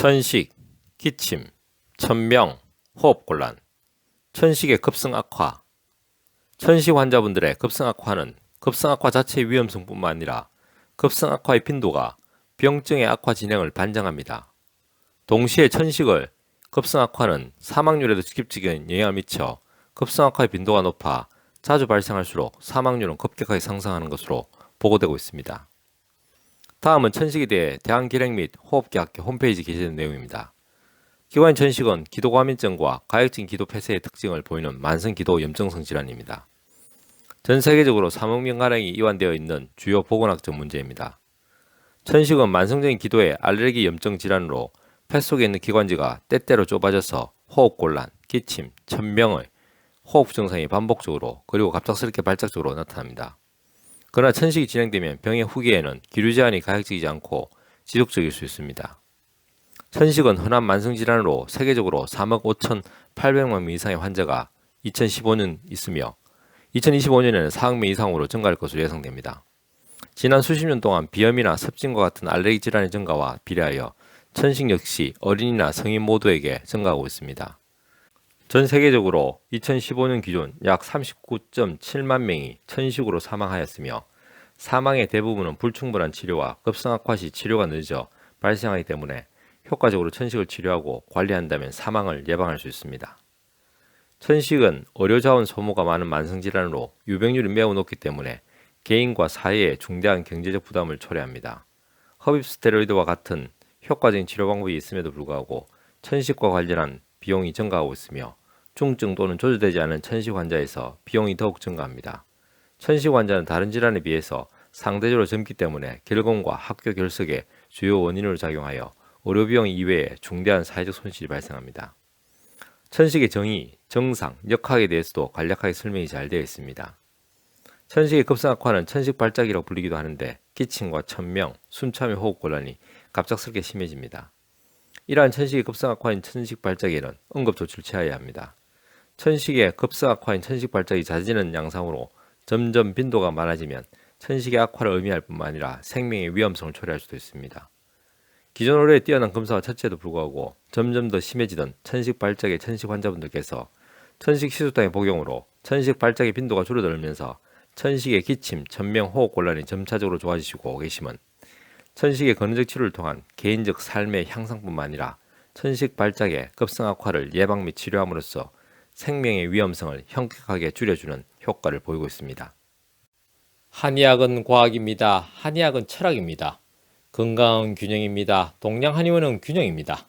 천식, 기침, 천명, 호흡곤란, 천식의 급성 악화. 천식 환자분들의 급성 악화는 급성 악화 자체의 위험성뿐만 아니라 급성 악화의 빈도가 병증의 악화 진행을 반영합니다. 동시에 천식을 급성 악화는 사망률에도 직접적인 영향을 미쳐 급성 악화의 빈도가 높아 자주 발생할수록 사망률은 급격하게 상승하는 것으로 보고되고 있습니다. 다음은 천식에 대해 대한기력 및 호흡기학회 홈페이지에 게시된 내용입니다. 기관 천식은 기도과민증과 가역적인 기도 폐쇄의 특징을 보이는 만성기도 염증성 질환입니다. 전 세계적으로 3억 명가량이 이완되어 있는 주요 보건학적 문제입니다. 천식은 만성적인 기도의 알레르기 염증 질환으로 폐 속에 있는 기관지가 때때로 좁아져서 호흡곤란, 기침, 천명의 호흡 증상이 반복적으로 그리고 갑작스럽게 발작적으로 나타납니다. 그러나 천식이 진행되면 병의 후기에는 기류 제한이 가역적이지 않고 지속적일 수 있습니다. 천식은 흔한 만성질환으로 세계적으로 3억 5,800만 명 이상의 환자가 2015년 있으며 2025년에는 4억 명 이상으로 증가할 것으로 예상됩니다. 지난 수십 년 동안 비염이나 습진과 같은 알레르기 질환의 증가와 비례하여 천식 역시 어린이나 성인 모두에게 증가하고 있습니다. 전 세계적으로 2015년 기준 약 39.7만 명이 천식으로 사망하였으며 사망의 대부분은 불충분한 치료와 급성 악화 시 치료가 늦어 발생하기 때문에 효과적으로 천식을 치료하고 관리한다면 사망을 예방할 수 있습니다. 천식은 의료자원 소모가 많은 만성질환으로 유병률이 매우 높기 때문에 개인과 사회에 중대한 경제적 부담을 초래합니다. 흡입 스테로이드와 같은 효과적인 치료 방법이 있음에도 불구하고 천식과 관련한 비용이 증가하고 있으며 중증 또는 조절되지 않은 천식 환자에서 비용이 더욱 증가합니다. 천식 환자는 다른 질환에 비해서 상대적으로 젊기 때문에 결핵과 학교 결석의 주요 원인으로 작용하여 의료비용 이외에 중대한 사회적 손실이 발생합니다. 천식의 정의, 정상, 역학에 대해서도 간략하게 설명이 잘 되어 있습니다. 천식의 급성 악화는 천식 발작이라고 불리기도 하는데 기침과 천명, 숨참의 호흡곤란이 갑작스럽게 심해집니다. 이러한 천식의 급성 악화인 천식 발작에는 응급조치를 취해야 합니다. 천식의 급성 악화인 천식 발작이 잦아지는 양상으로 점점 빈도가 많아지면 천식의 악화를 의미할 뿐만 아니라 생명의 위험성을 초래할 수도 있습니다. 기존 의료에 뛰어난 검사와 처치에도 불구하고 점점 더 심해지던 천식 발작의 천식 환자분들께서 천식 시술당의 복용으로 천식 발작의 빈도가 줄어들면서 천식의 기침, 천명, 호흡곤란이 점차적으로 좋아지시고 계심은 천식의 근원적 치료를 통한 개인적 삶의 향상뿐만 아니라 천식 발작의 급성 악화를 예방 및 치료함으로써 생명의 위험성을 현격하게 줄여주는 효과를 보이고 있습니다. 한의학은 과학입니다. 한의학은 철학입니다. 건강은 균형입니다. 동양 한의원은 균형입니다.